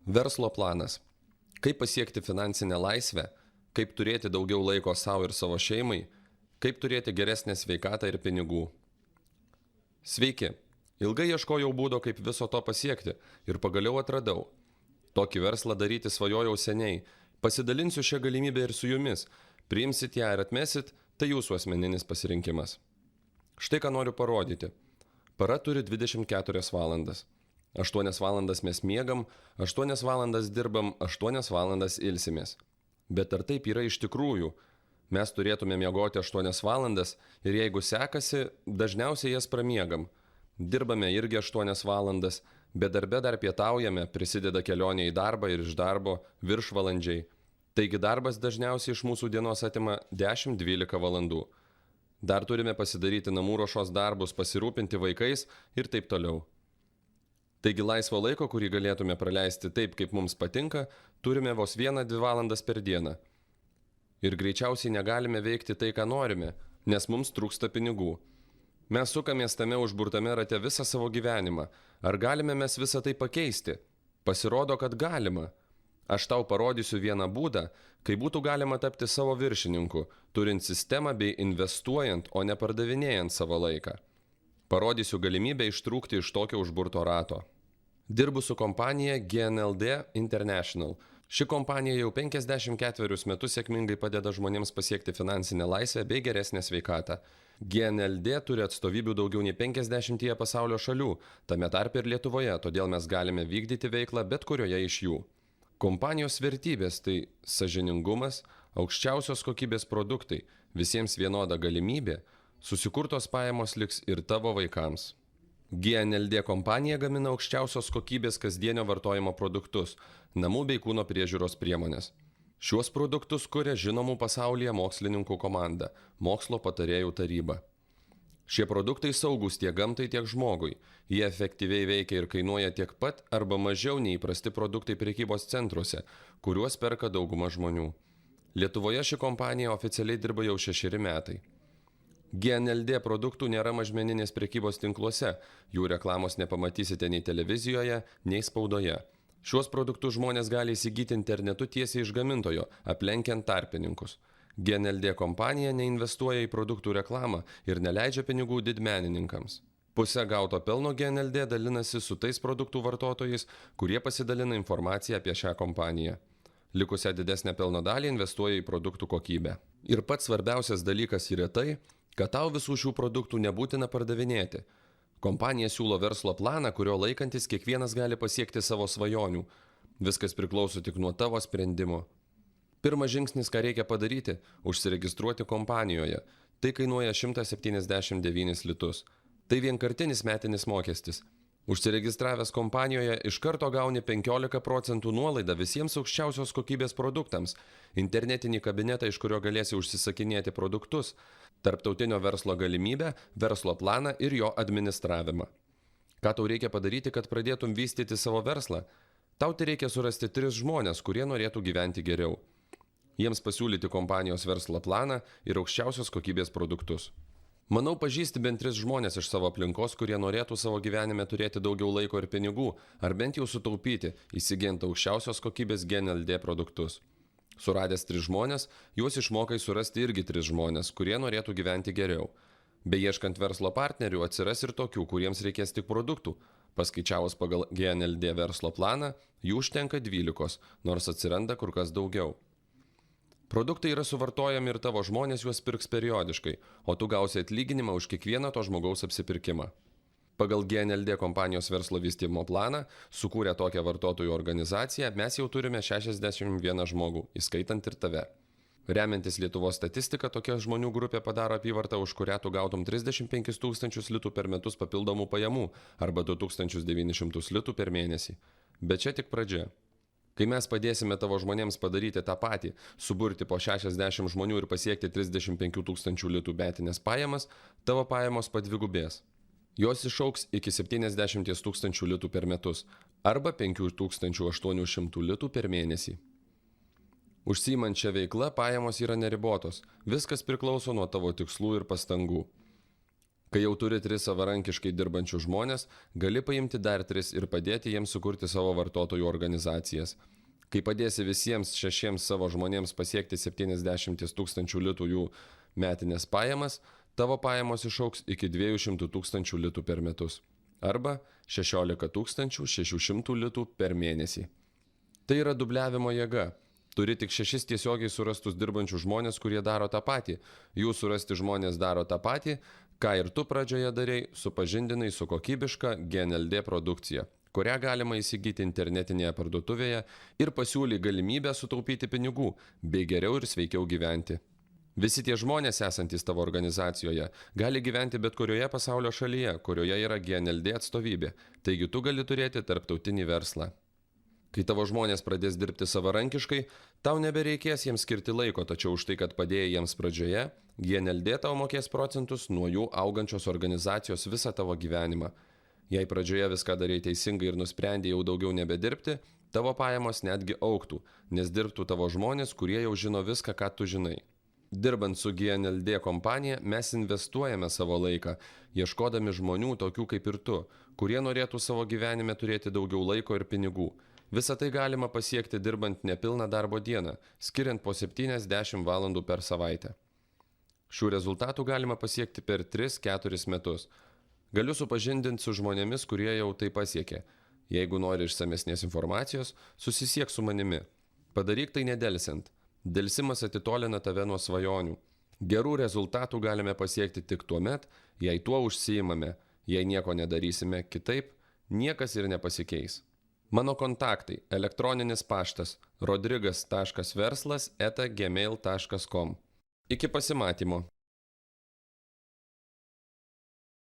Verslo planas. Kaip pasiekti finansinę laisvę, kaip turėti daugiau laiko savo ir savo šeimai, kaip turėti geresnę sveikatą ir pinigų. Sveiki. Ilgai ieškojau būdo, kaip viso to pasiekti ir pagaliau atradau. Tokį verslą daryti svajojau seniai. Pasidalinsiu šią galimybę ir su jumis. Priimsit ją ir atmesit, tai jūsų asmeninis pasirinkimas. Štai ką noriu parodyti. Para turi 24 valandas. 8 valandas mes miegam, 8 valandas dirbam, 8 valandas ilsimės. Bet ar taip yra iš tikrųjų? Mes turėtume miegoti 8 valandas ir jeigu sekasi, dažniausiai jas pramiegam. Dirbame irgi 8 valandas, bet darbe dar pietaujame, prisideda kelionė į darbą ir iš darbo viršvalandžiai. Taigi darbas dažniausiai iš mūsų dienos atima 10-12 valandų. Dar turime pasidaryti namų ruošos darbus, pasirūpinti vaikais ir taip toliau. Taigi laisvo laiko, kurį galėtume praleisti taip, kaip mums patinka, turime vos 1-2 valandas per dieną. Ir greičiausiai negalime veikti tai, ką norime, nes mums trūksta pinigų. Mes sukamės tame užburtame rate visą savo gyvenimą. Ar galime mes visą tai pakeisti? Pasirodo, kad galima. Aš tau parodysiu vieną būdą, kai būtų galima tapti savo viršininku, turint sistemą bei investuojant, o ne pardavinėjant savo laiką. Parodysiu galimybę ištrūkti iš tokio užburto rato. Dirbu su kompanija GNLD International. Ši kompanija jau 54 metus sėkmingai padeda žmonėms pasiekti finansinę laisvę bei geresnę sveikatą. GNLD turi atstovybių daugiau nei 50 pasaulio šalių, tame tarpe ir Lietuvoje, todėl mes galime vykdyti veiklą bet kurioje iš jų. Kompanijos vertybės tai sąžiningumas, aukščiausios kokybės produktai, visiems vienoda galimybė, susikurtos pajamos liks ir tavo vaikams. GNLD kompanija gamina aukščiausios kokybės kasdienio vartojimo produktus, namų bei kūno priežiūros priemonės. Šiuos produktus kuria žinomų pasaulyje mokslininkų komanda, mokslo patarėjų taryba. Šie produktai saugus tiek gamtai, tiek žmogui. Jie efektyviai veikia ir kainuoja tiek pat arba mažiau nei įprasti produktai prekybos centruose, kuriuos perka dauguma žmonių. Lietuvoje ši kompanija oficialiai dirba jau 6 metai. GNLD produktų nėra mažmeninės prekybos tinkluose, jų reklamos nepamatysite nei televizijoje, nei spaudoje. Šiuos produktus žmonės gali įsigyti internetu tiesiai iš gamintojo, aplenkiant tarpininkus. GNLD kompanija neinvestuoja į produktų reklamą ir neleidžia pinigų didmenininkams. Pusę gauto pelno GNLD dalinasi su tais produktų vartotojais, kurie pasidalina informaciją apie šią kompaniją. Likusią didesnę pelno dalį investuoja į produktų kokybę. Ir pats svarbiausias dalykas yra tai, kad tau visų šių produktų nebūtina pardavinėti. Kompanija siūlo verslo planą, kurio laikantis kiekvienas gali pasiekti savo svajonių. Viskas priklauso tik nuo tavo sprendimo. Pirmas žingsnis, ką reikia padaryti – užsiregistruoti kompanijoje. Tai kainuoja 179 litus. Tai vienkartinis metinis mokestis. Užsiregistravęs kompanijoje iš karto gauni 15% nuolaidą visiems aukščiausios kokybės produktams, internetinį kabinetą, iš kurio galėsi užsisakinėti produktus, tarptautinio verslo galimybę, verslo planą ir jo administravimą. Ką tau reikia padaryti, kad pradėtum vystyti savo verslą? Tau tai reikia surasti 3 žmonės, kurie norėtų gyventi geriau. Jiems pasiūlyti kompanijos verslo planą ir aukščiausios kokybės produktus. Manau, pažįsti bent 3 žmonės iš savo aplinkos, kurie norėtų savo gyvenime turėti daugiau laiko ir pinigų, ar bent jau sutaupyti, įsigyjant aukščiausios kokybės GNLD produktus. Suradęs 3 žmonės, juos išmokai surasti irgi 3 žmonės, kurie norėtų gyventi geriau. Beieškant verslo partnerių atsiras ir tokių, kuriems reikės tik produktų. Paskaičiavus pagal GNLD verslo planą, jų užtenka 12, nors atsiranda kur kas daugiau. Produktai yra suvartojami ir tavo žmonės juos pirks periodiškai, o tu gausi atlyginimą už kiekvieną to žmogaus apsipirkimą. Pagal GNLD kompanijos verslo vystymo planą, sukūrę tokią vartotojų organizaciją, mes jau turime 61 žmogų, įskaitant ir tave. Remiantis Lietuvos statistika, tokia žmonių grupė padaro apyvartą, už kurią tu gautum 35 000 litų per metus papildomų pajamų arba 2900 litų per mėnesį. Bet čia tik pradžia. Kai mes padėsime tavo žmonėms padaryti tą patį, suburti po 60 žmonių ir pasiekti 35 000 litų metinės pajamas, tavo pajamos padvigubės. Jos išauks iki 70 000 litų per metus arba 5800 litų per mėnesį. Užsiimant šią veiklą pajamos yra neribotos, viskas priklauso nuo tavo tikslų ir pastangų. Kai jau turi 3 savarankiškai dirbančių žmonės, gali paimti dar 3 ir padėti jiems sukurti savo vartotojų organizacijas. Kai padėsi visiems 6 savo žmonėms pasiekti 70 000 litų jų metinės pajamas, tavo pajamos išauks iki 200 000 litų per metus arba 16 600 litų per mėnesį. Tai yra dubliavimo jėga. Turi tik 6 tiesiogiai surastus dirbančių žmonės, kurie daro tą patį. Jų surasti žmonės daro tą patį, ką ir tu pradžioje darei, supažindinai su kokybiška GNLD produkcija, kurią galima įsigyti internetinėje parduotuvėje ir pasiūly galimybę sutaupyti pinigų, bei geriau ir sveikiau gyventi. Visi tie žmonės esantys tavo organizacijoje gali gyventi bet kurioje pasaulio šalyje, kurioje yra GNLD atstovybė, taigi tu gali turėti tarptautinį verslą. Kai tavo žmonės pradės dirbti savarankiškai, tau nebereikės jiems skirti laiko, tačiau už tai, kad padėjai jiems pradžioje, GNLD tau mokės procentus nuo jų augančios organizacijos visą tavo gyvenimą. Jei pradžioje viską darai teisingai ir nusprendė jau daugiau nebedirbti, tavo pajamos netgi augtų, nes dirbtų tavo žmonės, kurie jau žino viską, ką tu žinai. Dirbant su GNLD kompanija, mes investuojame savo laiką, ieškodami žmonių tokių kaip ir tu, kurie norėtų savo gyvenime turėti daugiau laiko ir pinigų. Visą tai galima pasiekti dirbant nepilną darbo dieną, skiriant po 70 valandų per savaitę. Šių rezultatų galima pasiekti per 3-4 metus. Galiu supažindinti su žmonėmis, kurie jau tai pasiekė. Jeigu nori išsamesnės informacijos, susisiek su manimi. Padaryk tai nedelsiant. Delsimas atitolina tave nuo svajonių. Gerų rezultatų galime pasiekti tik tuomet, jei tuo užsiimame. Jei nieko nedarysime kitaip, niekas ir nepasikeis. Mano kontaktai: elektroninis paštas rodrigas.verslas@gmail.com. Iki pasimatymo.